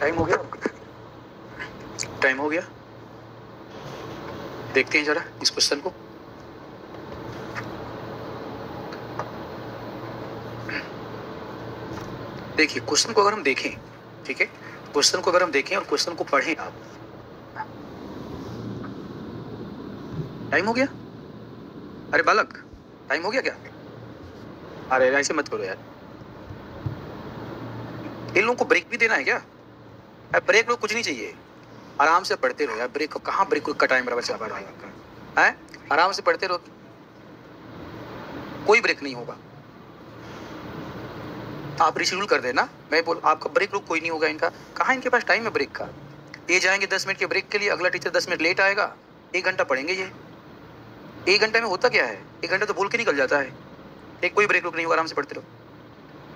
Time हो गया, time हो गया। देखते हैं जरा इस क्वेश्चन को। देखिए क्वेश्चन को अगर हम देखें, ठीक है, क्वेश्चन को अगर हम देखें और क्वेश्चन को पढ़ें आप। टाइम हो गया? अरे बालक, टाइम हो गया क्या? अरे ऐसे मत करो यार, इन लोगों को ब्रेक भी देना है क्या? ब्रेक लोग कुछ नहीं चाहिए, आराम से पढ़ते रहो यार। ब्रेक को कहाँ, ब्रेक का टाइम बराबर चला रहा है आपका है? आराम से पढ़ते रहो, कोई ब्रेक नहीं होगा। आप रिशेड्यूल कर देना, मैं बोल आपका ब्रेक लोग कोई नहीं होगा इनका। कहाँ इनके पास टाइम है ब्रेक का? ये जाएंगे 10 मिनट के ब्रेक के लिए, अगला टीचर 10 मिनट लेट आएगा, 1 घंटा पढ़ेंगे ये। 1 घंटे में होता क्या है? 1 घंटा तो बोल के निकल जाता है। एक कोई ब्रेक लोग नहीं होगा, आराम से पढ़ते रहो।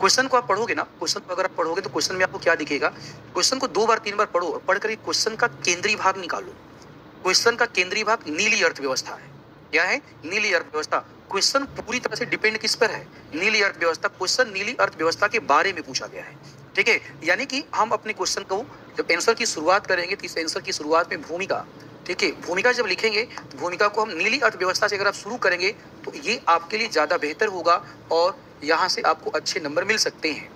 क्वेश्चन को आप पढ़ोगे ना, क्वेश्चन को अगर आप पढ़ोगे तो क्वेश्चन में आपको क्या दिखेगा? क्वेश्चन को 2 बार 3 बार पढ़ो और पढ़कर क्वेश्चन का केंद्रीय भाग निकालो। क्वेश्चन का केंद्रीय भाग नीली अर्थव्यवस्था है। क्या है? नीली अर्थव्यवस्था। क्वेश्चन पूरी तरह से डिपेंड किस पर है? नीली अर्थव्यवस्था। क्वेश्चन नीली अर्थव्यवस्था के बारे में पूछा गया है, ठीक है। यानी कि हम अपने क्वेश्चन को जब आंसर की शुरुआत करेंगे तो इस आंसर की शुरुआत में भूमिका, ठीक है, भूमिका जब लिखेंगे तो भूमिका को हम नीली अर्थव्यवस्था से अगर आप शुरू करेंगे तो ये आपके लिए ज्यादा बेहतर होगा और यहाँ से आपको अच्छे नंबर मिल सकते हैं।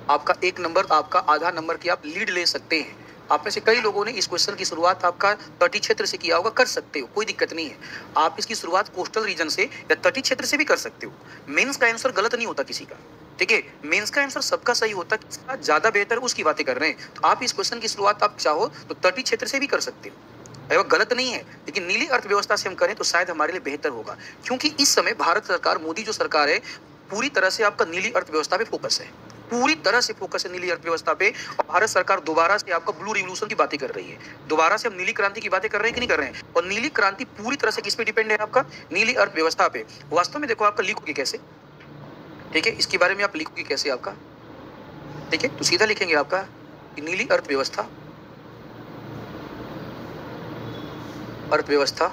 आपका 1 नंबर, आपका आधा नंबर की आप लीड ले सकते हैं। आप में से कई लोगों ने इस क्वेश्चन की शुरुआत आपका तटीय क्षेत्र से किया होगा, कर सकते हो, कोई दिक्कत नहीं है। आप इसकी शुरुआत कोस्टल रीजन से या तटीय क्षेत्र से भी कर सकते हो। मेंस का आंसर गलत नहीं होता किसी का, ठीक है। मेंस का आंसर सबका सही होता है, किसका ज्यादा बेहतर उसकी बातें कर रहे हैं। तो आप इस क्वेश्चन की शुरुआत आप चाहो तो तटीय क्षेत्र से भी कर सकते हो, गलत नहीं है, लेकिन नीली अर्थव्यवस्था से हम करें तो शायद हमारे लिए बेहतर होगा। क्योंकि इस समय भारत सरकार, मोदी जो सरकार है, पूरी तरह से आपका नीली अर्थव्यवस्था पे फोकस है, पूरी तरह से फोकस है नीली अर्थव्यवस्था पे। और भारत सरकार दोबारा से आपका ब्लू रिवॉल्यूशन की बातें कर रही है, दोबारा से हम नीली क्रांति की बातें कर रहे हैं कि नहीं कर रहे हैं। और नीली क्रांति पूरी तरह से किस पे डिपेंड है? आपका नीली अर्थव्यवस्था पे। वास्तव में देखो, आपका लिखोगे कैसे, ठीक है, इसके बारे में आप लिखोगे कैसे आपका, ठीक है, तो सीधा लिखेंगे आपका नीली अर्थव्यवस्था, अर्थव्यवस्था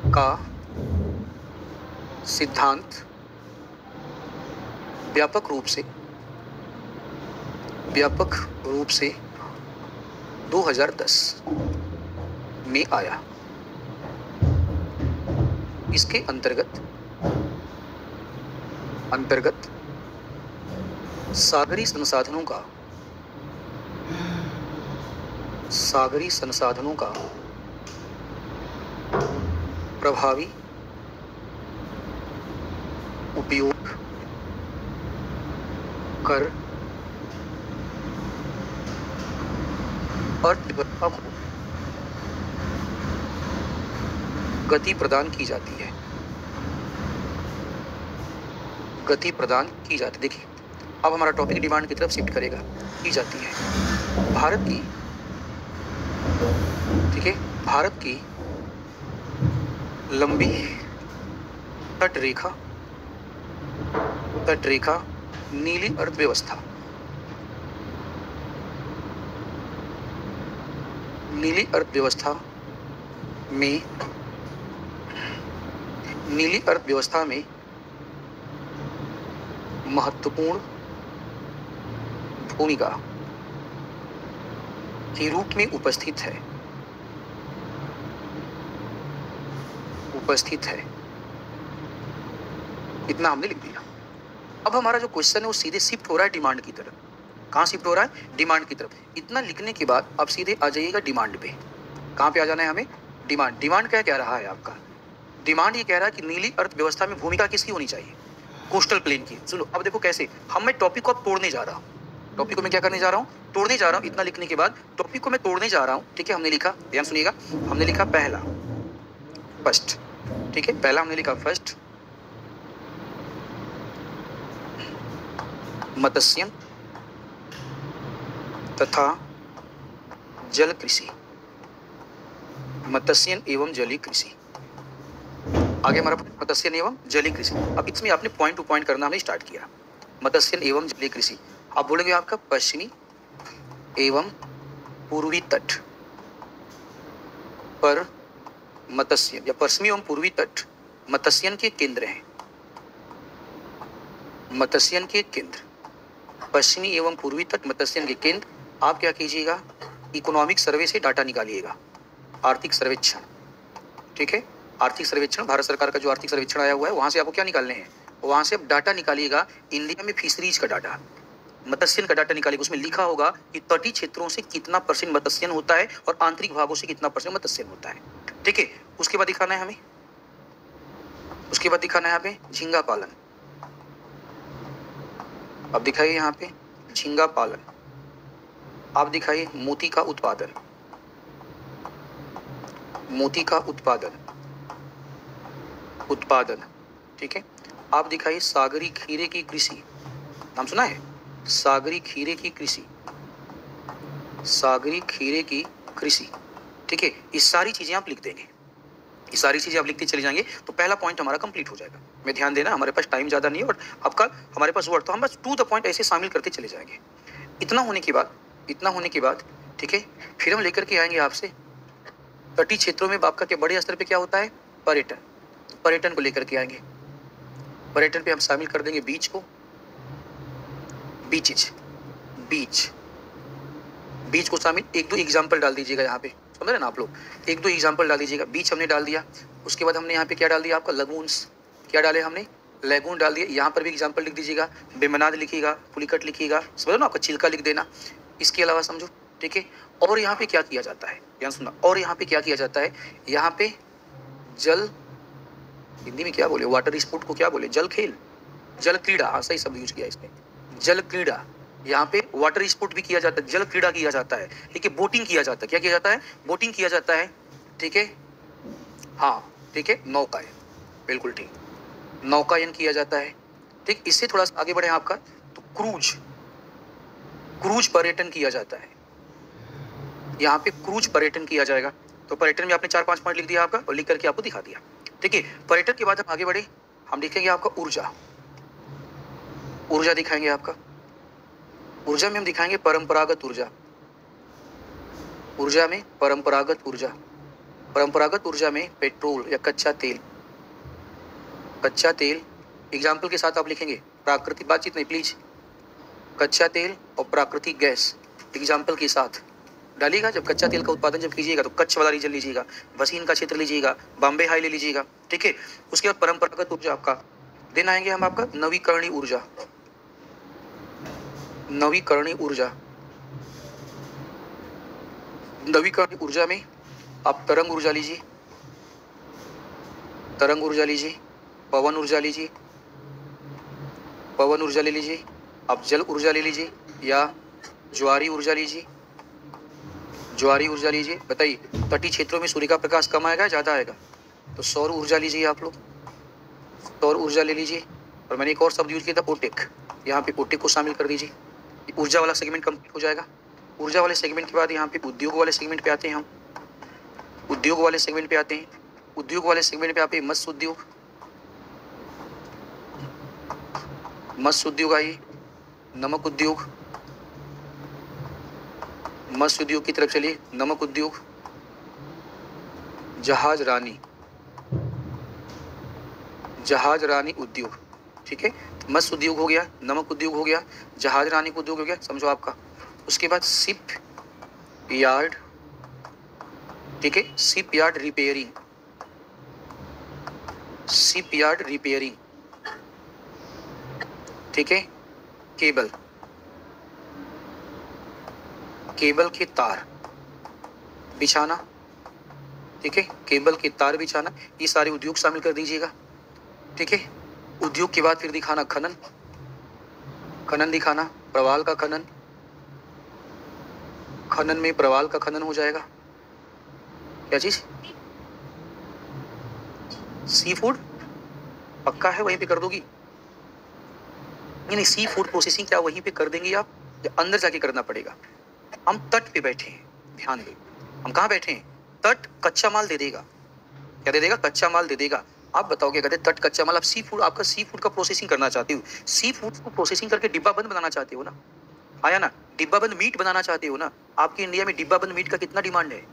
का सिद्धांत व्यापक रूप से 2010 में आया। इसके अंतर्गत सागरी संसाधनों का प्रभावी उपयोग कर अर्थव्यवस्था को गति प्रदान की जाती है, देखिए अब हमारा टॉपिक डिमांड की तरफ शिफ्ट करेगा, की जाती है। भारत की, ठीक है, भारत की लंबी तट रेखा नीली अर्थव्यवस्था में महत्वपूर्ण भूमिका के रूप में उपस्थित है। इतना हमने लिख दिया। अब हमारा जो क्वेश्चन है वो सीधे शिफ्ट हो रहा है डिमांड की तरफ। कहाँ शिफ्ट हो रहा है? डिमांड की तरफ। इतना लिखने के बाद अब सीधे आ जाइएगा डिमांड पे। कहाँ पे आ जाना है हमें? डिमांड क्या कह रहा है आपका? डिमांड ये कह रहा है कि नीली अर्थव्यवस्था में भूमिका किसकी होनी चाहिए? कोस्टल प्लेन की। सुनो अब देखो कैसे हम, मैं टॉपिक को अब तोड़ने जा रहा हूँ। टॉपिक को मैं क्या करने जा रहा हूँ? तोड़ने जा रहा हूँ। इतना लिखने के बाद टॉपिक को मैं तोड़ने जा रहा हूँ, ठीक है। हमने लिखा, ध्यान सुनिएगा, हमने लिखा पहला, फर्स्ट, ठीक है, पहला हमने लिखा फर्स्ट, मत्स्य तथा जल कृषि, मत्स्य एवं जलीय कृषि। आगे हमारा मत्स्य एवं जलीय कृषि। अब इसमें आपने पॉइंट टू पॉइंट करना हमने स्टार्ट किया। मत्स्य एवं जलीय कृषि, आप बोलेंगे आपका पश्चिमी एवं पूर्वी तट पर मत्स्य, या पश्चिमी एवं पूर्वी तट मत्स्यन के केंद्र हैं, मत्स्यन के केंद्र। पश्चिमी एवं पूर्वी तट मत्स्यन के केंद्र। आप क्या कीजिएगा, इकोनॉमिक सर्वे से डाटा निकालिएगा, आर्थिक सर्वेक्षण, ठीक है, आर्थिक सर्वेक्षण, भारत सरकार का जो आर्थिक सर्वेक्षण आया हुआ है वहां से आपको क्या निकालने हैं, वहां से आप डाटा निकालिएगा, इंडिया में फिशरीज का डाटा, मत्स्यन का डाटा निकालिएगा। उसमें लिखा होगा कि तटीय क्षेत्रों से कितना % मत्स्यन होता है और आंतरिक भागों से कितना % मत्स्यन होता है, ठीक है। उसके बाद दिखाना है हमें, उसके बाद दिखाना है यहाँ पे झींगा पालन। अब दिखाइए यहाँ पे झींगा पालन, आप दिखाइए मोती का उत्पादन, मोती का उत्पादन, उत्पादन, ठीक है। आप दिखाइए सागरी खीरे की कृषि, नाम सुना है, सागरी खीरे की कृषि, सागरी खीरे की कृषि, ठीक है। ये सारी चीजें आप लिख देंगे, ये सारी चीजें आप लिखते चले जाएंगे तो पहला पॉइंट हमारा कंप्लीट हो जाएगा। मैं ध्यान देना, हमारे पास टाइम ज्यादा नहीं है और आपका हमारे पास वर्ड, तो हम बस टू द पॉइंट ऐसे शामिल करते चले जाएंगे। इतना होने के बाद, इतना होने के बाद, ठीक है, फिर हम लेकर के आएंगे आपसे तटीय क्षेत्रों में आपका के बड़े स्तर पे क्या होता है, पर्यटन, पर्यटन को लेकर के आएंगे। पर्यटन पे हम शामिल कर देंगे बीच को, बीचेज, बीच, बीच को शामिल, एक दो एग्जाम्पल डाल दीजिएगा यहाँ पे, समझ रहे ना आप लोग, एक दो एग्जाम्पल डाल दीजिएगा। बीच हमने डाल दिया, उसके बाद हमने यहाँ पे क्या डाल दिया आपका, लगून्स, क्या डाले हमने, लेगून डाल दिया। यहाँ पर भी एग्जाम्पल लिख दीजिएगा, बेमनाद लिखिएगा, पुलिकट लिखिएगा, समझो ना, आपका चिल्का लिख देना। इसके अलावा समझो, ठीक है। और यहाँ पे क्या किया जाता है, ध्यान सुनना, और यहाँ पे क्या किया जाता है, यहाँ पे जल, हिंदी में क्या बोले, वाटर स्पोर्ट को क्या बोले, जल खेल, जल क्रीड़ा, हाँ सही शब्द यूज किया इसमें, जल क्रीड़ा। यहाँ पे वाटर स्पोर्ट भी किया जाता है, जल क्रीड़ा किया जाता है, ठीक है, बोटिंग किया जाता है, क्या किया जाता है, बोटिंग किया जाता है, ठीक है, हाँ ठीक है, नौकायन, बिल्कुल ठीक, नौकायन किया जाता है, ठीक। इससे थोड़ा सा आगे बढ़े आपका, तो क्रूज, क्रूज पर्यटन किया जाता है, यहाँ पे क्रूज पर्यटन किया जाएगा। तो पर्यटन में आपने 4-5 पॉइंट लिख दिया आपका और लिख करके आपको दिखा दिया, ठीक है। पर्यटन के बाद हम आगे बढ़े, हम लिखेंगे आपका ऊर्जा, ऊर्जा दिखाएंगे आपका, ऊर्जा में हम दिखाएंगे परंपरागत ऊर्जा, ऊर्जा में परंपरागत ऊर्जा, परंपरागत ऊर्जा में पेट्रोल या कच्चा तेल, कच्चा तेल, एग्जाम्पल के साथ आप लिखेंगे, प्राकृतिक, बातचीत नहीं प्लीज, कच्चा तेल और प्राकृतिक गैस एग्जाम्पल के साथ डालिएगा। जब कच्चा तेल का उत्पादन जब कीजिएगा तो कच्छ वाला रीजन लीजिएगा, भसीन का क्षेत्र लीजिएगा, बॉम्बे हाई ले लीजिएगा, ठीक है। उसके बाद परंपरागत ऊर्जा आपका दिन आएंगे हम आपका नवीकरणीय ऊर्जा, नवीकरणीय ऊर्जा, नवीकरणीय ऊर्जा में आप तरंग ऊर्जा लीजिए, तरंग ऊर्जा लीजिए, पवन ऊर्जा लीजिए, पवन ऊर्जा ले लीजिए, आप जल ऊर्जा ले लीजिए या ज्वारी ऊर्जा लीजिए, ज्वारी ऊर्जा लीजिए। बताइए तटीय क्षेत्रों में सूर्य का प्रकाश कम आएगा ज्यादा आएगा, तो सौर ऊर्जा लीजिए आप लोग, सौर ऊर्जा ले लीजिए। और मैंने एक और शब्द यूज किया था ओटेक, यहाँ पे ओटेक को शामिल कर दीजिए। ऊर्जा वाला सेगमेंट कंप्लीट हो जाएगा। ऊर्जा वाले सेगमेंट के बाद यहाँ पे उद्योग वाले सेगमेंट पे आते हैं हम, उद्योग वाले सेगमेंट पे आते हैं। उद्योग वाले सेगमेंट पे आप मत्स्य उद्योग, मत्स्य उद्योग आइए, नमक उद्योग, मत्स्य उद्योग की तरफ चलिए, नमक उद्योग, जहाज रानी, जहाज रानी उद्योग, ठीक है। मत्स्य उद्योग हो गया, नमक उद्योग हो गया, जहाज रानी उद्योग हो गया, समझो आपका। उसके बाद शिप यार्ड, ठीक है, ship yard repairing, ship yard repairing, ठीक है। केबल, केबल के तार बिछाना, ठीक है, केबल के तार बिछाना, ये सारे उद्योग शामिल कर दीजिएगा, ठीक है। उद्योग के बाद फिर दिखाना खनन, खनन दिखाना, प्रवाल का खनन, खनन में प्रवाल का खनन हो जाएगा। क्या चीज, सी फूड पक्का है वहीं पे कर दोगी, नहीं सी फूड प्रोसेसिंग क्या वहीं पे कर देंगी आप या अंदर जाके करना पड़ेगा। हम तट पे बैठे हैं, ध्यान दें, हम कहाँ बैठे हैं, तट कच्चा माल दे देगा, क्या दे देगा, कच्चा माल दे देगा। आप बताओगे कहते तट कच्चा माल, आप सी फूड, आपका सी फूड का प्रोसेसिंग करना चाहते हो, सी फूड को प्रोसेसिंग करके डिब्बा बंद बनाना चाहते हो ना, आया ना, डिब्बा बंद मीट बनाना चाहते हो ना। आपके इंडिया में डिब्बा बंद मीट का कितना डिमांड है,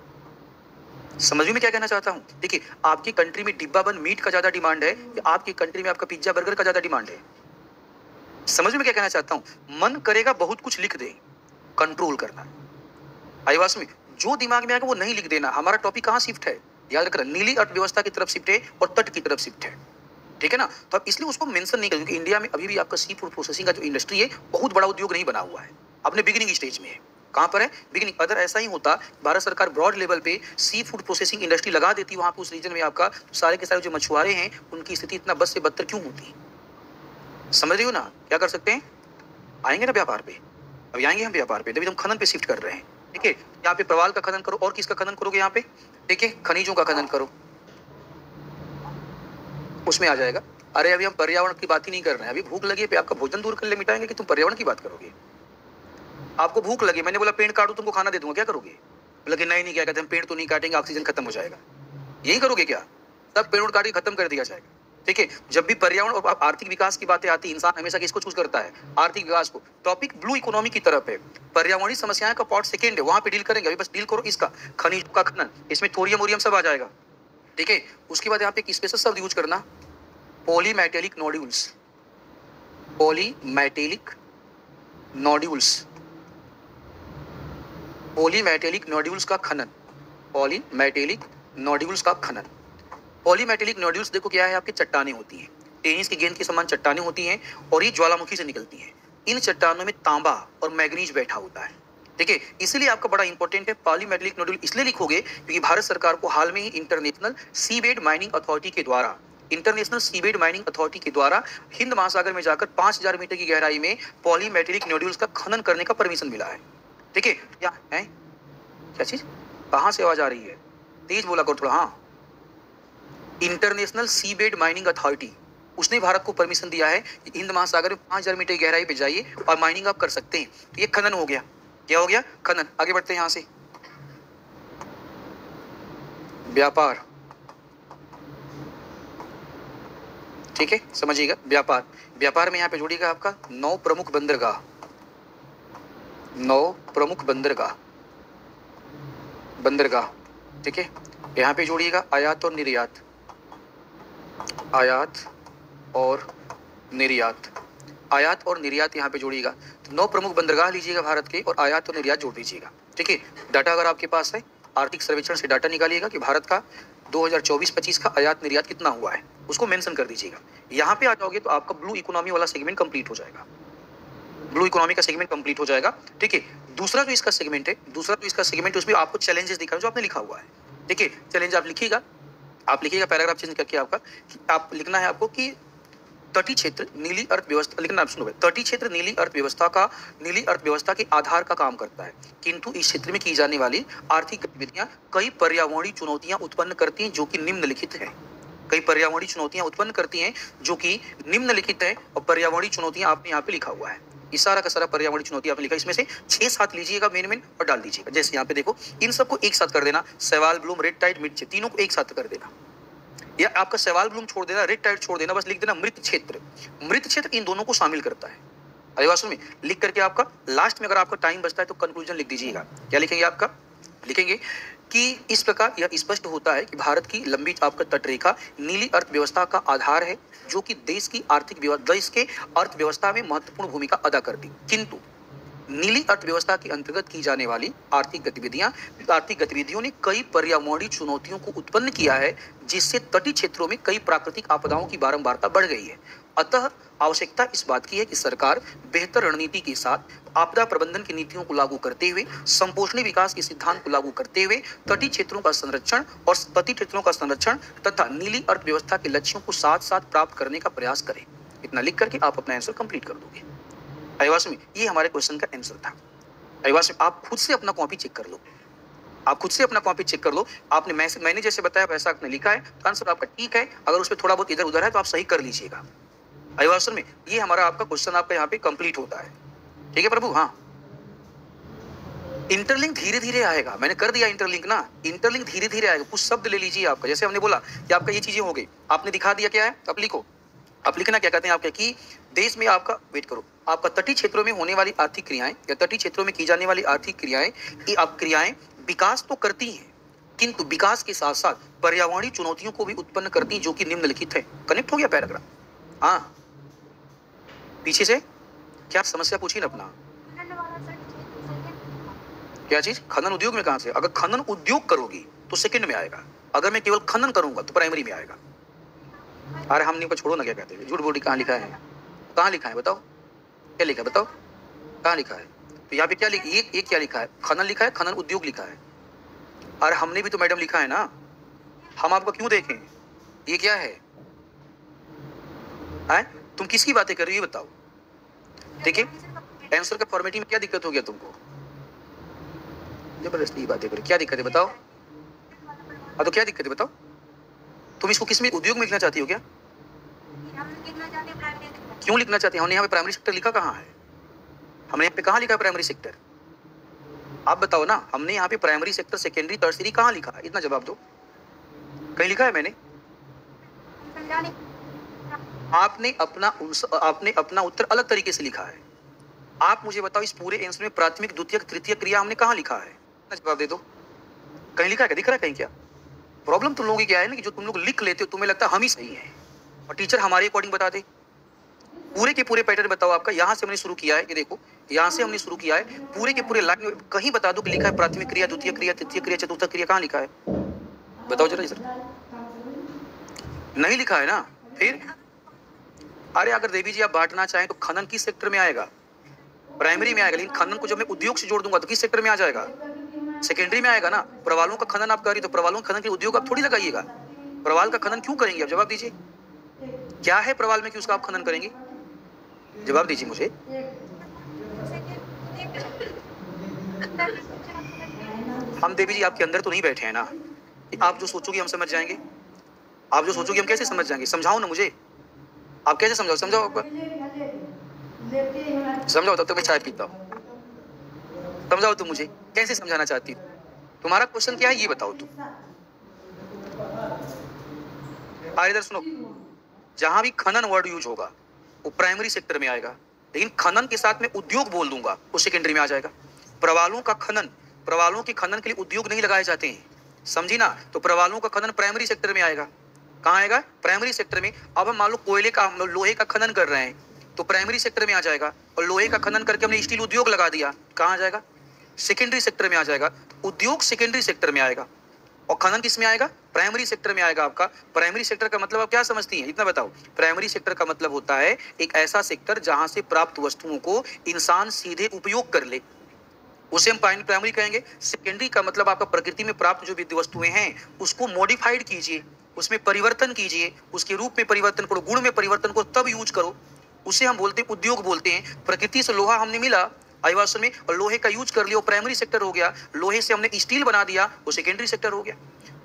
समझ में क्या कहना चाहता हूँ। देखिए आपकी कंट्री में डिब्बा बंद मीट का ज्यादा डिमांड है या आपकी कंट्री में आपका पिज्जा बर्गर का ज्यादा डिमांड है, समझ में क्या कहना चाहता हूँ? मन करेगा बहुत कुछ लिख दे, कंट्रोल करना। आईवास में जो दिमाग में आएगा वो नहीं लिख देना। हमारा टॉपिक कहाँ शिफ्ट है, याद रखना, नीली अर्थव्यवस्था की तरफ शिफ्ट है और तट की तरफ शिफ्ट है, ठीक है ना। तो अब इसलिए उसको मेंशन नहीं कर, क्योंकि इंडिया में अभी भी आपका सी फूड प्रोसेसिंग का जो इंडस्ट्री है बहुत बड़ा उद्योग नहीं बना हुआ है, अपने बिगिनिंग स्टेज में है। कहाँ पर है? बिगिनिंग। अगर ऐसा ही होता, भारत सरकार ब्रॉड लेवल पे सी फूड प्रोसेसिंग इंडस्ट्री लगा देती वहां पे उस रीजन में आपका, तो सारे के सारे जो मछुआरे हैं उनकी स्थिति इतना बद से बदतर क्यों होती? समझ रही हो ना? क्या कर सकते हैं? आएंगे ना व्यापार पे, अभी आएंगे हम व्यापार पे, तभी हम खनन पे शिफ्ट कर रहे हैं, ठीक है। यहाँ पे प्रवाल का खनन करो, और किसका खनन करोगे यहाँ पे, ठीक है, खनिजों का खनन करो, उसमें आ जाएगा। अरे अभी हम पर्यावरण की बात ही नहीं कर रहे हैं, अभी भूख लगी है पे आपका भोजन दूर कर ले मिटाएंगे कि तुम पर्यावरण की बात करोगे? आपको भूख लगी, मैंने बोला पेड़ काटो तुमको खाना दे दूंगा, क्या करोगे? बोला नहीं क्या कहते हैं, पेड़ तो नहीं काटेंगे, ऑक्सीजन खत्म हो जाएगा। यही करोगे क्या? सब पेड़ काट के खत्म कर दिया जाएगा, ठीक है। जब भी पर्यावरण और आर्थिक विकास की बातें आती है, इंसान हमेशा किसको चूज करता है? आर्थिक विकास को। टॉपिक ब्लू इकोनॉमी की तरफ है, पर्यावरणीय समस्याएं का पार्ट सेकंड है, वहां पे डील करेंगे। अभी बस डील करो इसका, खनिज का खनन, इसमें थोरियम वोरियम सब आ जाएगा, ठीक है। उसके बाद यहाँ पे एक स्पेशल शब्द यूज करना, polymetallic nodules, polymetallic nodules, polymetallic nodules का खनन, पॉलीमेटेलिक नोड्यूल्स का खनन। पॉलीमेटेलिक नोड्यूल्स देखो क्या है, आपकी चट्टानें होती हैं, टेनिस की गेंद की समान चट्टानें होती हैं और ये ज्वालामुखी से निकलती हैं। इन चट्टानों में तांबा और मैग्नीज बैठा होता है, ठीक है। इसीलिए आपका बड़ा इंपॉर्टेंट है पॉलीमेटेलिक नोड्यूल, इसलिए लिखोगे क्योंकि भारत सरकार को हाल में ही इंटरनेशनल सीबेड माइनिंग अथॉरिटी के द्वारा, इंटरनेशनल सीबेड माइनिंग अथॉरिटी के द्वारा हिंद महासागर में जाकर 5000 मीटर की गहराई में पॉलीमेटेलिक नोड्यूल्स का खनन करने का परमिशन मिला है, ठीक है। क्या है, क्या चीज, कहां से आवाज आ रही है? तेज बोला करो थोड़ा। हाँ, इंटरनेशनल सीबेड माइनिंग अथॉरिटी, उसने भारत को परमिशन दिया है कि हिंद महासागर में 5000 मीटर की गहराई पे जाइए और माइनिंग आप कर सकते हैं। तो ये खनन हो गया, क्या हो गया? खनन। आगे बढ़ते हैं यहां से, व्यापार, ठीक है, समझिएगा। व्यापार, व्यापार में यहाँ पे जोड़िएगा आपका 9 प्रमुख बंदरगाह, 9 प्रमुख बंदरगाह, बंदरगाह, ठीक है। यहाँ पे जोड़िएगा आयात और निर्यात, आयात और निर्यात, आयात और निर्यात यहाँ पे जोड़िएगा। तो 9 प्रमुख बंदरगाह लीजिएगा भारत के और आयात और निर्यात जोड़ दीजिएगा, ठीक है। डाटा अगर आपके पास है, आर्थिक सर्वेक्षण से डाटा निकालिएगा कि भारत का 2024-25 का आयात निर्यात कितना हुआ है, उसको मेंशन कर दीजिएगा। यहाँ पे आ जाओगे तो आपका ब्लू इकोनॉमी वाला सेगमेंट कंप्लीट हो जाएगा, ब्लू इकोनॉमी का सेगमेंट कंप्लीट हो जाएगा, ठीक है। दूसरा जो इसका सेगमेंट है, दूसरा जो इसका सेगमेंट है, उसमें आपको चैलेंजेस दिखा जो आपने लिखा हुआ है, ठीक है। चैलेंज आप लिखिएगा, आप लिखिएगा पैराग्राफ चेंज करके आपका, आप लिखना है आपको कि तटीय क्षेत्र नीली अर्थव्यवस्था, लिखना आप सुनो, तटीय क्षेत्र नीली अर्थव्यवस्था के आधार का काम करता है, किंतु इस क्षेत्र में की जाने वाली आर्थिक गतिविधियां कई पर्यावरणीय चुनौतियां उत्पन्न करती हैं जो कि निम्नलिखित है, कई पर्यावरणीय चुनौतियां उत्पन्न करती हैं जो कि निम्नलिखित है। और पर्यावरणीय चुनौतियां आपने यहाँ पे लिखा हुआ है, इस सारा का सारा पर्यावरणीय चुनौती आपने लिखा, इसमें से 6-7 लीजिएगा मेन और डाल दीजिएगा। जैसे यहाँ पे देखो, इन सबको एक साथ कर देना, सवाल ब्लूम, रेड टाइड, मिड, तीनों को एक साथ कर देना, या आपका सवाल ब्लूम छोड़ देना, रेड टाइड छोड़ देना, बस लिख देना मृत क्षेत्र। मृत क्षेत्र इन दोनों को शामिल करता है। आदिवासियों में लिख करके आपका लास्ट में अगर आपका टाइम बचता है तो कंक्लूजन लिख दीजिएगा। क्या लिखेंगे? आपका लिखेंगे कि इस प्रकार यह स्पष्ट होता है कि भारत की लंबी आपका तटरेखा नीली अर्थव्यवस्था का आधार है, जो कि देश की देश के अर्थव्यवस्था में महत्वपूर्ण भूमिका अदा करती, किंतु नीली अर्थव्यवस्था के अंतर्गत की जाने वाली आर्थिक गतिविधियों ने कई पर्यावरणीय चुनौतियों को उत्पन्न किया है, जिससे तटीय क्षेत्रों में कई प्राकृतिक आपदाओं की बारंबारता बढ़ गई है। अतः आवश्यकता इस बात की है कि सरकार बेहतर रणनीति के साथ आपदा प्रबंधन की नीतियों को लागू करते हुए, संपोषणीय विकास के सिद्धांत को लागू करते हुए तटीय क्षेत्रों का संरक्षण और तटीय क्षेत्रों का संरक्षण तथा नीली अर्थव्यवस्था के लक्ष्यों को साथ साथ प्राप्त करने का प्रयास करें। इतना लिख करके आप अपना आंसर कंप्लीट कर दोगे। आदिवासी में ये हमारे क्वेश्चन का आंसर था। आदिवासी आप खुद से अपना कॉपी चेक कर लो, आप खुद से अपना कॉपी चेक कर लो। आपने मैंने जैसे बताया वैसा आपने लिखा है, तो आंसर आपका ठीक है। अगर उसमें थोड़ा बहुत इधर उधर है तो आप सही कर लीजिएगा। आदिवासी में ये हमारा आपका क्वेश्चन आपका यहाँ पे कंप्लीट होता है, ठीक है प्रभु। हाँ, इंटरलिंक धीरे धीरे आएगा, मैंने कर दिया इंटरलिंक ना, इंटरलिंक धीरे धीरे आएगा। कुछ शब्द ले लीजिए आपका, जैसे हमने बोला कि आपका ये चीजें हो गई, आपने दिखा दिया क्या है, अब लिखो। आप लिखना क्या कहते हैं आपके कि देश में आपका, वेट करो, आपका तटीय क्षेत्रों में होने वाली आर्थिक क्रियाएं या तटीय क्षेत्रों में की जाने वाली आर्थिक क्रियाएं, ये आप क्रियाएं विकास तो करती हैं, किंतु विकास के साथ साथ पर्यावरणीय चुनौतियों को भी उत्पन्न करती हैं, जो कि निम्नलिखित है। कनेक्ट हो गया पैराग्राफ? हाँ, पीछे से क्या समस्या पूछी ना अपना। क्या चीज? खनन उद्योग में कहां से? अगर खनन उद्योग करोगी तो सेकंड में आएगा, अगर मैं केवल खनन करूंगा तो प्राइमरी में आएगा। अरे हमने को छोड़ो ना, क्या कहते हैं, झूठ बोली। कहाँ लिखा है? कहाँ लिखा है बताओ, क्या लिखा है बताओ, कहाँ लिखा है? तो यहाँ पे क्या लिखा, ये क्या लिखा है? खनन लिखा है, खनन उद्योग लिखा है। अरे हमने भी तो मैडम लिखा है ना, हम आपको क्यों देखें? ये क्या है? तुम किसकी बातें कर रही हो बताओ? देखिए आंसर का फॉर्मेटिंग में क्या दिक्कत हो गया तुमको? जबरदस्ती बातें करो, क्या दिक्कत है बताओ? हाँ तो क्या दिक्कत है बताओ? तुम इसको किस में, उद्योग में लिखना चाहती हो क्या? क्यों लिखना चाहते हैं? हमने यहाँ पे प्राइमरी सेक्टर लिखा कहाँ है? हमने यहाँ पे कहाँ लिखा है प्राइमरी सेक्टर? आप बताओ ना, हमने यहाँ पे प्राइमरी सेक्टर, सेकेंडरी, टर्सरी कहाँ लिखा है? इतना जवाब दो, कहीं लिखा है मैंने? आपने अपना उत्तर अलग तरीके से लिखा है। आप मुझे बताओ, इस पूरे आंसर में प्राथमिक, द्वितीयक, तृतीयक क्रिया हमने कहाँ लिखा है? जवाब दे दो, कहीं लिखा है क्या? दिख रहा है कहीं क्या? प्रॉब्लम तुम लोगों की क्या है ना, कि जो तुम लोग लिख लेते हो तुम्हें लगता है हम ही सही है और टीचर हमारे अकॉर्डिंग बता दे। पूरे के पूरे पैटर्न बताओ आपका। यहाँ से हमने शुरू किया है, ये देखो यहाँ से हमने शुरू किया है, पूरे के पूरे लाइन में कहीं बता दो कि लिखा है प्राथमिक क्रिया, द्वितीय क्रिया, तृतीय क्रिया, चतुर्थ क्रिया, कहाँ लिखा है? बताओ जरा सर, नहीं लिखा है ना? फिर अरे अगर देवी जी आप बांटना चाहें तो खनन किस सेक्टर में आएगा? प्राइमरी में आएगा, लेकिन खनन को जब मैं उद्योग से जोड़ दूंगा तो किस सेक्टर में आ जाएगा? सेकेंडरी में आएगा ना। प्रवालों का खनन आप कर रही तो प्रवालों का खनन के उद्योग आप थोड़ी लगाइएगा। प्रवाल का खनन क्यों करेंगे आप? जवाब दीजिए, क्या है प्रवाल में कि उसका आप खनन करेंगे? जवाब दीजिए मुझे। हम देवी जी आपके अंदर तो नहीं बैठे हैं ना, आप जो सोचोगे हम समझ जाएंगे। आप जो सोचोगे हम कैसे समझ जाएंगे? समझाओ ना मुझे, आप कैसे समझाओ? समझाओ आपका, समझाओ, तब तक मैं चाय पीता हूँ। समझाओ तुम मुझे, कैसे समझाना चाहती हो? तुम्हारा क्वेश्चन क्या है ये बताओ तुम। इधर सुनो, जहां भी खनन वर्ड यूज होगा वो प्राइमरी सेक्टर में आएगा, लेकिन खनन के साथ में उद्योग बोल दूंगा वो सेकेंडरी में आ जाएगा। प्रवालों का खनन, प्रवालों के खनन के लिए उद्योग नहीं लगाए जाते हैं, समझी ना? तो प्रवालों का खनन प्राइमरी सेक्टर में आएगा। कहाँ आएगा? प्राइमरी सेक्टर में। अब हम मान लो कोयले का, लोहे का खनन कर रहे हैं तो प्राइमरी सेक्टर में आ जाएगा, और लोहे का खनन करके हमने स्टील उद्योग लगा दिया, कहाँ आ जाएगा? सेकेंडरी सेक्टर में आ जाएगा। उद्योग सेकेंडरी सेक्टर में आएगा और खनन किस में आएगा? प्राइमरी सेक्टर में आएगा आपका। प्राइमरी सेक्टर का मतलब आप क्या समझती हैं? इतना बताओ। प्राइमरी सेक्टर का मतलब होता है एक ऐसा सेक्टर जहां से प्राप्त वस्तुओं को इंसान सीधे उपयोग कर ले, उसे हम प्राइमरी कहेंगे। सेकेंडरी का मतलब आपका प्रकृति में प्राप्त जो विद्युत वस्तुएं हैं उसको मॉडिफाइड कीजिए, उसमें परिवर्तन कीजिए, उसके रूप में परिवर्तन करो, गुण में परिवर्तन करो, तब यूज करो, उसे हम बोलते हैं उद्योग बोलते हैं। प्रकृति से लोहा हमने मिला आदिवासी में और लोहे का यूज कर लिया, वो प्राइमरी सेक्टर हो गया। लोहे से हमने स्टील बना दिया, वो सेकेंडरी सेक्टर हो गया।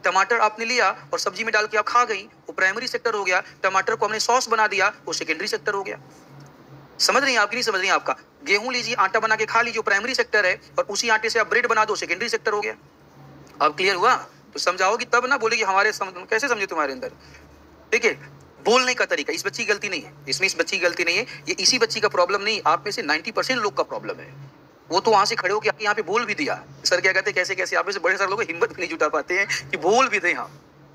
टमाटर आपने लिया और सब्जी में डाल के आप खा गई, वो प्राइमरी सेक्टर हो गया। टमाटर को हमने सॉस बना दिया, वो सेकेंडरी सेक्टर हो गया। समझ रही हैं आपकी? नहीं समझ रही हैं आपका? गेहूं लीजिए, आटा बना के खा लीजिए, प्राइमरी सेक्टर है, और उसी आटे से आप ब्रेड बना दो, सेकेंडरी सेक्टर हो गया। अब क्लियर हुआ? तो समझाओगी तब ना, बोलेगी हमारे कैसे समझे तुम्हारे अंदर। ठीक है, बोलने का तरीका, इस बच्ची की गलती नहीं है, इसमें इस बच्ची की गलती नहीं है, ये इसी बच्ची का प्रॉब्लम नहीं, आप में से 90% लोग का प्रॉब्लम है। वो तो वहां से खड़े होकर यहाँ पे बोल भी दिया। सर क्या कहते हैं, कैसे कैसे आप में से बड़े सारे लोग हिम्मत भी नहीं जुटा पाते हैं कि बोल भी दें। हाँ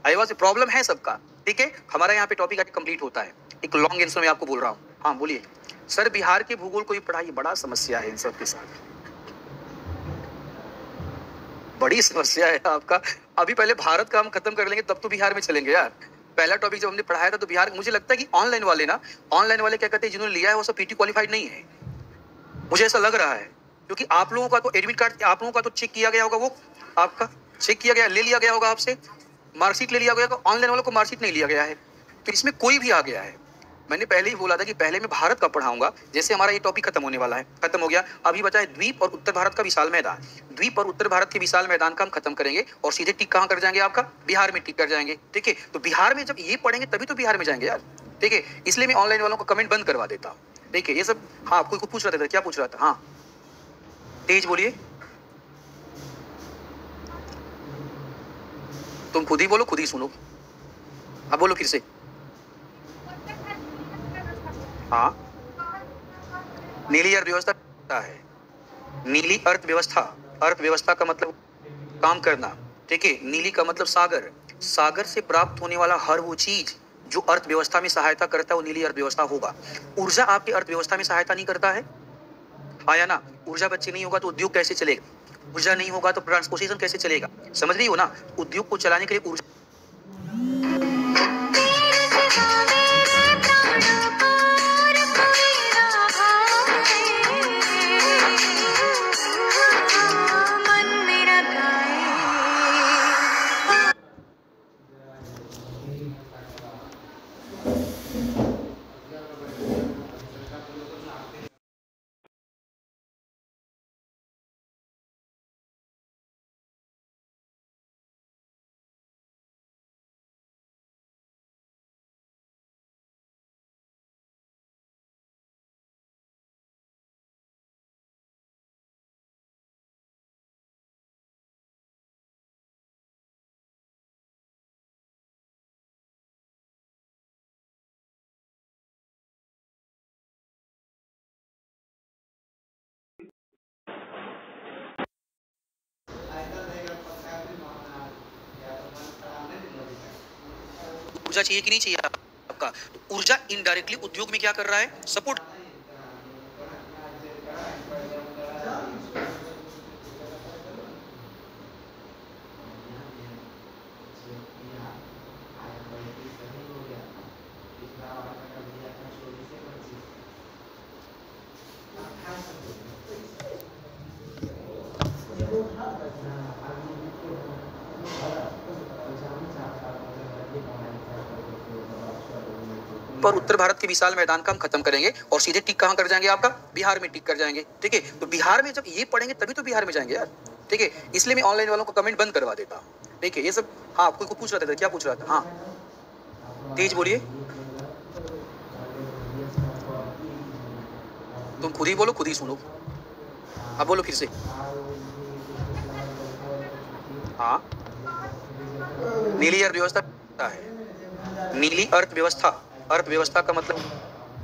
आईवा से प्रॉब्लम है सबका। ठीक है, हमारा यहाँ पे टॉपिक आगे कंप्लीट होता है। एक लॉन्ग आंसर में आपको बोल रहा हूँ। हाँ बोलिए सर, बिहार के भूगोल को भी पढ़ाइए, बड़ा समस्या है इन सब के साथ, बड़ी समस्या है आपका। अभी पहले भारत का हम खत्म कर लेंगे तब तो बिहार में चलेंगे यार। पहला टॉपिक जब हमने पढ़ाया था तो बिहार, मुझे लगता है कि ऑनलाइन वाले क्या कहते हैं, जिन्होंने लिया है वो सब पीटी क्वालिफाइड नहीं है, मुझे ऐसा लग रहा है। क्योंकि आप लोगों का तो एडमिट कार्ड, आप लोगों का तो चेक किया गया होगा, वो आपका चेक किया गया, ले लिया गया होगा आपसे, मार्कशीट ले लिया गया होगा। ऑनलाइन वालों को मार्कशीट नहीं लिया गया है, तो इसमें कोई भी आ गया है। मैंने पहले ही बोला था कि पहले मैं भारत का पढ़ाऊंगा, जैसे हमारा ये टॉपिक खत्म होने वाला है, खत्म हो गया। अभी बचा है द्वीप और उत्तर भारत का विशाल मैदान। द्वीप और उत्तर भारत के विशाल मैदान का हम खत्म करेंगे और सीधे टिक कहाँ कर जाएंगे आपका? बिहार में टिक कर जाएंगे। ठीक है, तो बिहार में जब ये पढ़ेंगे तभी तो बिहार में जाएंगे यार। ठीक है, इसलिए मैं ऑनलाइन वालों को कमेंट बंद करवा देता हूँ। ठीक है, ये सब। हाँ कोई पूछ रहा था, क्या पूछ रहा था? हाँ तेज बोलिए, तुम खुद ही बोलो, खुद ही सुनो। अब बोलो फिर से। हाँ, नीली अर्थव्यवस्था है। नीली अर्थव्यवस्था, अर्थव्यवस्था का मतलब काम करना। ठीक है, नीली का मतलब सागर, सागर से प्राप्त होने वाला हर वो चीज जो अर्थव्यवस्था में सहायता करता है वो नीली अर्थव्यवस्था होगा। ऊर्जा आपकी अर्थव्यवस्था में सहायता नहीं करता है? हाँ या ना? ऊर्जा बच्चे नहीं होगा तो उद्योग कैसे चलेगा? ऊर्जा नहीं होगा तो ट्रांसपोर्टेशन कैसे चलेगा? समझ रही हो ना? उद्योग को चलाने के लिए ऊर्जा चाहिए कि नहीं चाहिए आपका? तो ऊर्जा इनडायरेक्टली उद्योग में क्या कर रहा है? सपोर्ट। पर उत्तर भारत के विशाल मैदान का हम खत्म करेंगे और सीधे टिक कहाँ कर जाएंगे आपका? बिहार में टिक कर जाएंगे। ठीक है, तो बिहार में जब ये पढ़ेंगे तभी तो बिहार में जाएंगे यार। ठीक है, इसलिए मैं ऑनलाइन वालों को कमेंट बंद करवा देता हूँ। ठीक है, ये सब। हाँ, कोई पूछ रहा था, क्या पूछ रहा था? हाँ, तेज बोलिए। तुम खुद ही बोलो, खुद ही सुनो। अब बोलो फिर से। हाँ, नीली अर्थव्यवस्था है। नीली अर्थव्यवस्था, अर्थव्यवस्था का मतलब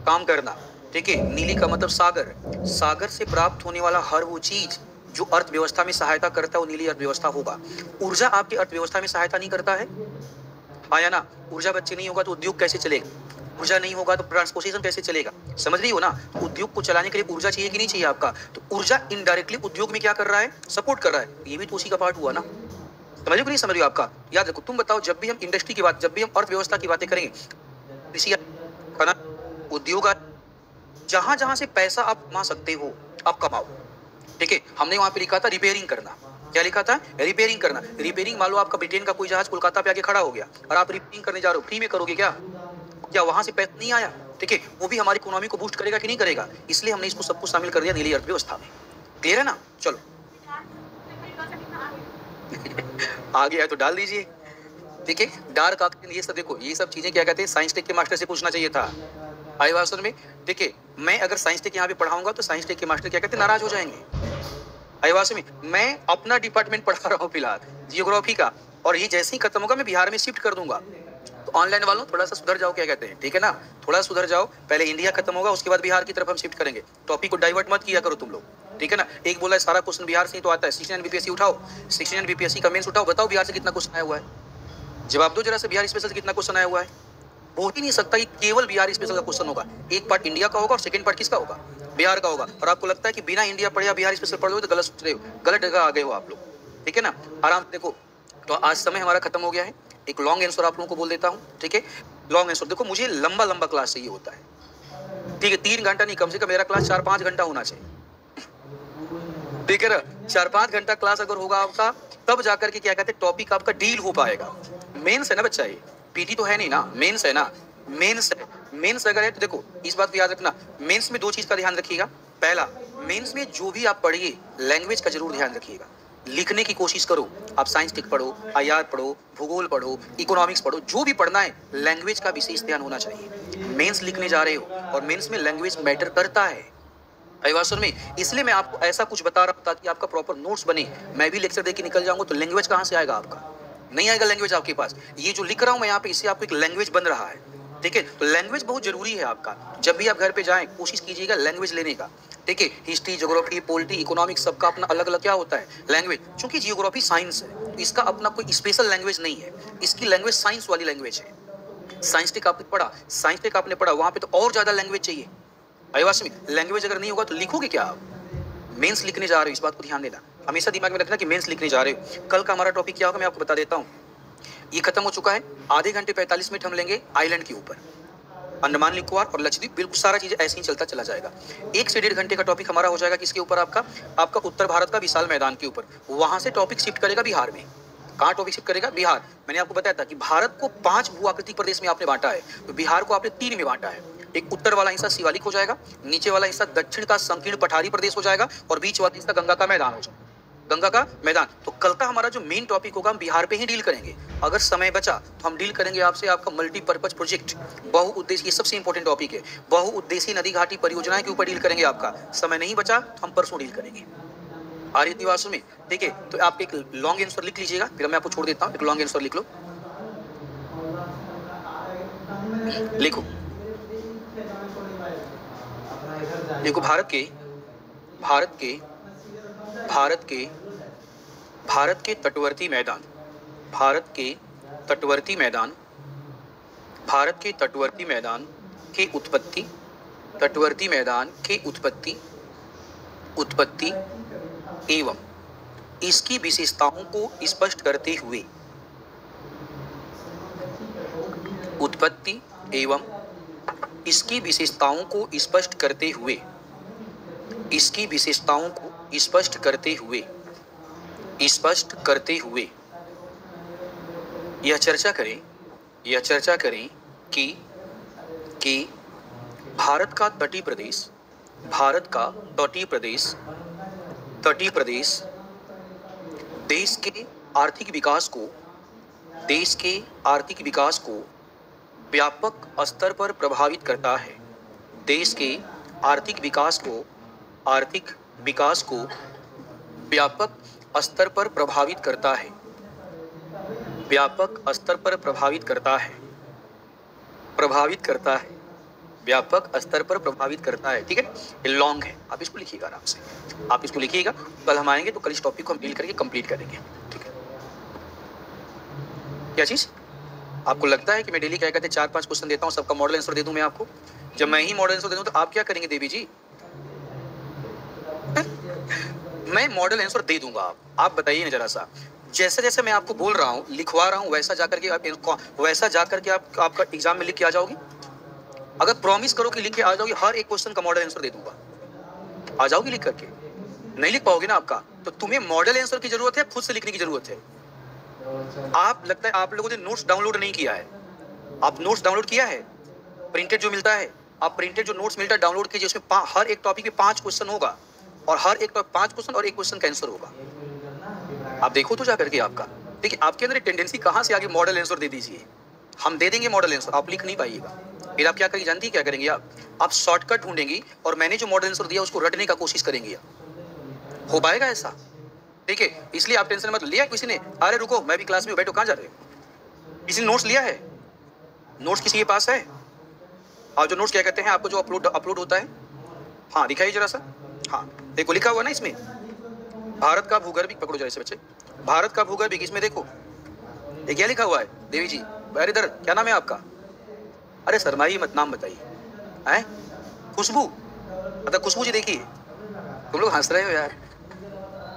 काम करना। ठीक है, नीली का मतलब सागर। सागर से प्राप्त होने वाला हर वो चीज जो अर्थव्यवस्था में सहायता करता है वो नीली अर्थव्यवस्था होगा। ऊर्जा आपकी अर्थव्यवस्था में सहायता नहीं करता है? हाँ या ना? ऊर्जा बच्चे नहीं होगा तो उद्योग कैसे चलेगा? ऊर्जा नहीं होगा तो ट्रांसपोर्टेशन कैसे चलेगा? समझ रही हो ना? उद्योग को चलाने के लिए ऊर्जा चाहिए कि नहीं चाहिए आपका? तो ऊर्जा इनडायरेक्टली उद्योग में क्या कर रहा है? सपोर्ट कर रहा है। ये भी तो उसी का पार्ट हुआ ना। समझ रहे हो कि नहीं समझ रही हो? आपका याद रखो। तुम बताओ, जब भी हम इंडस्ट्री की बात, जब भी हम अर्थव्यवस्था की बातें करेंगे, कृषि, खनन, उद्योग, जहां जहां से पैसा आप कमा सकते हो आप कमाओ। ठीक है, हमने वहां पे लिखा था रिपेयरिंग करना। क्या लिखा था? रिपेयरिंग करना। रिपेयरिंग, मान लो आपका ब्रिटेन का कोई जहाज कोलकाता पे आके खड़ा हो गया और आप रिपेयरिंग करने जा रहे हो, फ्री में करोगे क्या? क्या वहां से पैसा नहीं आया? ठीक है, वो भी हमारी इकोनॉमी को बूस्ट करेगा कि नहीं करेगा? इसलिए हमने इसको सब कुछ शामिल कर दिया नीली अर्थव्यवस्था में। क्लियर है ना? चलो आ गया है तो डाल दीजिए। ठीक है, डार्क ऑक्सीजन, ये सब देखो, ये सब चीजें क्या कहते हैं, साइंस टेक के मास्टर से पूछना चाहिए था आईवासन में। ठीक है, मैं अगर साइंस टेक यहाँ पे पढ़ाऊंगा तो साइंस टेक के मास्टर क्या कहते हैं, नाराज हो जाएंगे। आईवासन में मैं अपना डिपार्टमेंट पढ़ा रहा हूँ फिलहाल, जियोग्राफी का, और ये जैसे ही खत्म होगा मैं बिहार में शिफ्ट कर दूंगा। तो ऑनलाइन वालों थोड़ा सा सुधर जाओ, क्या कहते हैं? ठीक है ना, थोड़ा सुधर जाओ। पहले इंडिया खत्म होगा, उसके बाद बिहार की तरफ हम शिफ्ट करेंगे। टॉपिक को डाइवर्ट मत किया करो तुम लोग। ठीक है ना? एक बोला है सारा क्वेश्चन बिहार से ही तो आता है। 69 बीपीएससी उठाओ, 69 बीपीएससी का मेंस उठाओ, बताओ बिहार से कितना क्वेश्चन आया हुआ है? जवाब दो जरा से, बिहार स्पेशल से कितना क्वेश्चन आया हुआ है? हो ही नहीं सकता कि केवल बिहार स्पेशल का क्वेश्चन होगा। एक पार्ट इंडिया का होगा और सेकंड पार्ट किसका होगा? बिहार का होगा। और आपको लगता है कि बिना इंडिया पढ़े बिहार स्पेशल पढ़ लो तो गलत सोच रहे हो, गलत जगह आ गए हो आप लोग। ठीक है ना? आराम से देखो। तो आज समय हमारा खत्म हो गया है। एक लॉन्ग आंसर आप लोगों को बोल देता हूँ। ठीक है, लॉन्ग आंसर देखो, मुझे लंबा लंबा क्लास चाहिए होता है। ठीक है, 3 घंटा नहीं, कम से कम मेरा क्लास 4-5 घंटा होना चाहिए। ठीक है ना? 4-5 घंटा क्लास अगर होगा आपका, तब जाकर के क्या कहते हैं, टॉपिक आपका डील हो पाएगा। मेंस है ना बच्चा, ये पीटी तो है नहीं ना, मेंस है ना। मेंस है, मेंस अगर है तो देखो इस बात को याद रखना, मेंस में 2 चीज का ध्यान रखिएगा। पहला, मेंस में जो भी आप पढ़िए लैंग्वेज का जरूर ध्यान रखिएगा। लिखने की कोशिश करो। आप साइंस टेक पढ़ो, आईआर पढ़ो, भूगोल पढ़ो, इकोनॉमिक्स पढ़ो, जो भी पढ़ना है लैंग्वेज का विशेष ध्यान होना चाहिए। मेंस लिखने जा रहे हो और मेंस में लैंग्वेज मैटर करता है अभिभाषण में। इसलिए मैं आपको ऐसा कुछ बता रहा हूं ताकि आपका प्रॉपर नोट्स बने। मैं भी लेक्चर देके निकल जाऊंगा तो लैंग्वेज कहां से आएगा? आपका नहीं आएगा लैंग्वेज आपके पास। ये जो लिख रहा हूं मैं यहाँ पे, इससे आपको एक लैंग्वेज बन रहा है। ठीक है, तो लैंग्वेज बहुत जरूरी है आपका। जब भी आप घर पे जाएं कोशिश कीजिएगा लैंग्वेज लेने का। ठीक है, हिस्ट्री, ज्योग्राफी, पॉलिटी, इकोनॉमिक्स सबका अपना अलग अलग क्या होता है, लैंग्वेज। क्योंकि जियोग्राफी साइंस है तो इसका अपना कोई स्पेशल लैंग्वेज नहीं है, इसकी लैंग्वेज साइंस वाली लैंग्वेज है। साइंस टेक आपने पढ़ा, साइंस टेक आपने पढ़ा, वहां पे तो और ज्यादा लैंग्वेज चाहिए। आईवास में लैंग्वेज अगर नहीं होगा तो लिखोगे क्या आप? मेंस लिखने जा रहे हो, इस बात को ध्यान देना, हमेशा दिमाग में रखना कि मेंस लिखने जा रहे हो। कल का हमारा टॉपिक क्या होगा मैं आपको बता देता हूँ। ये खत्म हो चुका है, आधे घंटे 45 मिनट हम लेंगे आइलैंड के ऊपर, अंडमान निकोबार और लक्षद्वीप, बिल्कुल सारा चीजें ऐसे ही चलता चला जाएगा। 1 से 1.5 घंटे का टॉपिक हमारा हो जाएगा किसके ऊपर, आपका उत्तर भारत का विशाल मैदान के ऊपर। वहां से टॉपिक शिफ्ट करेगा बिहार में। कहाँ टॉपिक शिफ्ट करेगा? बिहार। मैंने आपको बताया था कि भारत को 5 भू आकृतिक प्रदेश में आपने बांटा है, तो बिहार को आपने 3 में बांटा है। एक उत्तर वाला हिस्सा शिवालिक हो जाएगा, नीचे वाला हिस्सा दक्षिण का संकीर्ण पठारी प्रदेश हो जाएगा, और बीच वाला हिस्सा गंगा का मैदान हो जाएगा, गंगा का मैदान। तो कल का हमारा जो मेन टॉपिक होगा हम बिहार पे ही डील करेंगे। अगर समय बचा तो हम डील करेंगे आपसे आपका मल्टीपर्पज प्रोजेक्ट, बहुउद्देशीय, सबसे इंपॉर्टेंट टॉपिक है, बहुउद्देशीय नदी घाटी परियोजनाएं के ऊपर डील करेंगे। आपका समय नहीं बचा तो हम परसों डील करेंगे आर्य निवासों में, ठीक है। तो आप एक लॉन्ग आंसर लिख लीजिएगा, फिर मैं आपको छोड़ देता हूँ। एक लॉन्ग आंसर लिख लो, लिखो, देखो भारत के तटवर्ती मैदान, भारत के तटवर्ती मैदान के उत्पत्ति, तटवर्ती मैदान के उत्पत्ति एवं इसकी विशेषताओं को स्पष्ट करते हुए, उत्पत्ति एवं इसकी विशेषताओं को स्पष्ट करते हुए, इसकी विशेषताओं को स्पष्ट करते हुए यह चर्चा करें कि भारत का तटीय प्रदेश देश के आर्थिक विकास को व्यापक स्तर पर प्रभावित करता है। देश के आर्थिक विकास को व्यापक स्तर पर प्रभावित करता है, व्यापक स्तर पर प्रभावित करता है, व्यापक स्तर पर प्रभावित करता है, ठीक है। ये लॉन्ग है, आप इसको लिखिएगा आराम से, आप इसको लिखिएगा। कल हम आएंगे तो कल इस टॉपिक को हम डील करके कंप्लीट करेंगे, ठीक है। क्या चीज आपको लगता है कि मैं डेली क्या कहते हैं 4-5 क्वेश्चन देता हूँ, सबका मॉडल आंसर दे दूं मैं आपको? जब मैं ही मॉडल आंसर दे दूं तो आप क्या करेंगे देवी जी? मैं मॉडल आंसर दे दूंगा, आप बताइए ना जरा सा। जैसे जैसे मैं आपको बोल रहा हूँ, लिखवा रहा हूँ, वैसा जाकर के आप आपका एग्जाम में लिख के आ जाओगी। अगर प्रॉमिस करो कि लिख के आ जाओगी, हर एक क्वेश्चन का मॉडल आंसर दे दूंगा, आ जाओगी लिख करके? नहीं लिख पाओगे ना आपका, तो तुम्हें मॉडल आंसर की जरूरत है, खुद से लिखने की जरूरत है। आप लगता है आप लोगों ने नोट्स डाउनलोड नहीं किया है। आप नोट्स डाउनलोड किया है? प्रिंटेड जो मिलता है, आप प्रिंटेड जो नोट्स मिलता है डाउनलोड कीजिए। उसमें हर एक टॉपिक पे 5 क्वेश्चन होगा, और हर एक 5 क्वेश्चन और 1 क्वेश्चन का आंसर होगा। आप देखो तो जा करके आपका, देखिए आपके अंदर टेंडेंसी कहाँ से आगे मॉडल आंसर दे दीजिए, हम दे देंगे मॉडल आंसर, आप लिख नहीं पाइएगा। फिर आप क्या करेंगे जानती है क्या करेंगे आप शॉर्टकट ढूंढेंगी और मैंने जो मॉडल आंसर दिया उसको रटने का कोशिश करेंगे। हो पाएगा ऐसा? ठीक है, इसलिए आप टेंशन मत। लिया किसी ने? अरे रुको, मैं भी क्लास में बैठो, कहाँ जा रहे हो? किसी ने नोट्स लिया है? नोट्स किसी के पास है? और जो नोट्स क्या कहते हैं आपको, जो अपलोड होता है, हाँ दिखाइए जरा सा। हाँ देखो लिखा हुआ ना इसमें, भारत का भूगर्भिक, पकड़ो जरा से बच्चे, भारत का भूगर्भिक, इसमें देखो ये क्या लिखा हुआ है देवी जी? अरे इधर क्या नाम है आपका? अरे शर्माइए मत, नाम बताइए। हैं? खुशबू, मतलब खुशबू जी। देखिए तुम लोग हंस रहे हो यार,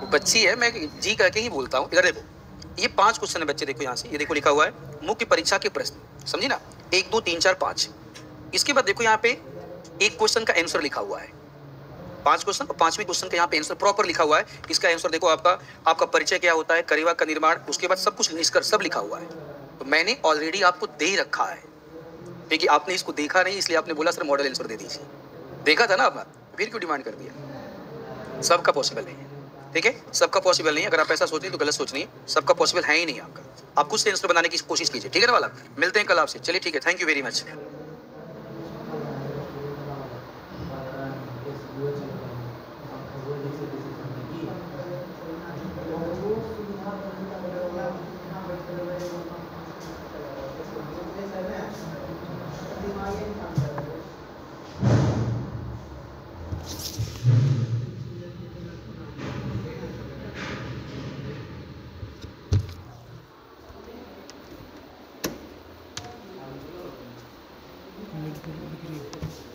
बच्ची है, मैं जी कह के ही बोलता हूँ। इधर देखो, ये 5 क्वेश्चन है बच्चे, देखो यहाँ से, ये देखो लिखा हुआ है मुख्य परीक्षा के प्रश्न, समझी ना? 1 2 3 4 5। इसके बाद देखो यहाँ पे एक क्वेश्चन का आंसर लिखा हुआ है, 5 क्वेश्चन, और 5वें क्वेश्चन का यहाँ पे आंसर प्रॉपर लिखा हुआ है। इसका आंसर देखो, आपका परिचय क्या होता है, करेवा का निर्माण, उसके बाद सब कुछ निष्कर्ष सब लिखा हुआ है। तो मैंने ऑलरेडी आपको दे रखा है, क्योंकि आपने इसको देखा नहीं, इसलिए आपने बोला सर मॉडल आंसर दे दीजिए। देखा था ना आप, फिर क्यों डिमांड कर दिया? सबका पॉसिबल नहीं है, ठीक है, सबका पॉसिबल नहीं है। अगर आप ऐसा सोच रहे तो गलत सोच रही है, सबका पॉसिबल है ही नहीं आपका। आप खुद से आंसर बनाने की कोशिश कीजिए, ठीक है ना वाला? मिलते हैं कल आपसे, चलिए ठीक है, thank you very much. Medical degree.